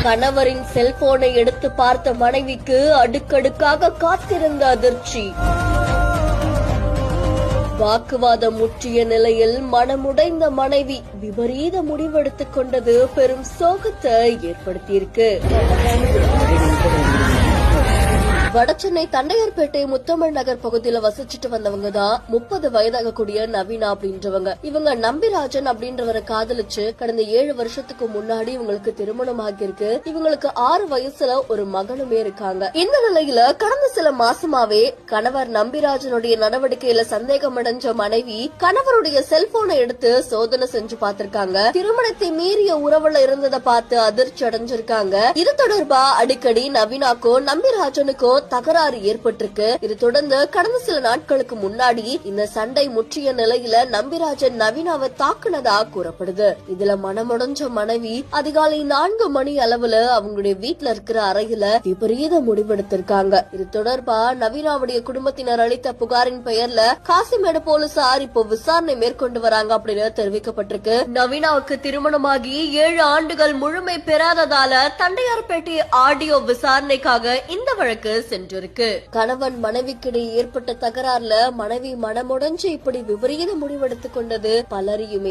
கணவரின் செல்போனை எடுத்து பார்த்த மனைவிக்கு அடுக்கடுக்காக காத்திருந்த அதிர்ச்சி. வாக்குவாதம் முற்றிய நிலையில் மனமுடைந்த மனைவி விபரீத முடிவெடுத்துக் கொண்டது பெரும் சோகத்தை ஏற்படுத்தியிருக்கு. வடசென்னை தண்டையார்பேட்டை முத்தமிழ் நகர் பகுதியில வசிச்சுட்டு வந்தவங்க தான் 30 வயதாகக்கூடிய நவீனா அப்படின்றவங்க. இவங்க நம்பிராஜன் அப்படின்றவரை காதலிச்சு கடந்த 7 வருஷத்துக்கு முன்னாடி இவங்களுக்கு திருமணம் ஆகியிருக்கு. இவங்களுக்கு 6 வயசுல ஒரு மகனுமே இருக்காங்க. இந்த நிலையில கடந்த சில மாசமாவே கணவர் நம்பிராஜனுடைய நடவடிக்கையில சந்தேகமடைஞ்ச மனைவி கணவருடைய செல்போனை எடுத்து சோதனை செஞ்சு பார்த்திருக்காங்க. திருமணத்தை மீறிய உறவுல இருந்ததை பார்த்து அதிர்ச்சி அடைஞ்சிருக்காங்க. இது தொடர்பா அடிக்கடி நவீனாக்கோ நம்பிராஜனுக்கோ தகராறு ஏற்பட்டிருக்கு. இது தொடர்ந்து கடந்த சில நாட்களுக்கு முன்னாடி இந்த சண்டை முற்றிய நிலையில நம்பிராஜன் நவீனாவை தாக்குனதா கூறப்படுது. இதுல மனமுடைஞ்ச மனைவி அதிகாலை 4 மணி அளவுல அவங்களுடைய வீட்டுல இருக்கிற அறையில விபரீத முடிவெடுத்திருக்காங்க. இது தொடர்பா நவீனாவுடைய குடும்பத்தினர் அளித்த புகாரின் பெயர்ல காசிமேடு போலீசார் இப்போ விசாரணை மேற்கொண்டு வராங்க அப்படின்னு தெரிவிக்கப்பட்டிருக்கு. நவீனாவுக்கு திருமணமாகி 7 ஆண்டுகள் முழுமை பெறாததால தண்டையார்பேட்டை ஆடியோ விசாரணைக்காக இந்த வழக்கு சென்றிருக்கு. கணவன் மனைவிக்கிடையே ஏற்பட்ட தகராறுல மனைவி மனமுடைஞ்சு இப்படி விபரீத முடிவெடுத்துக் கொண்டது பலரையுமே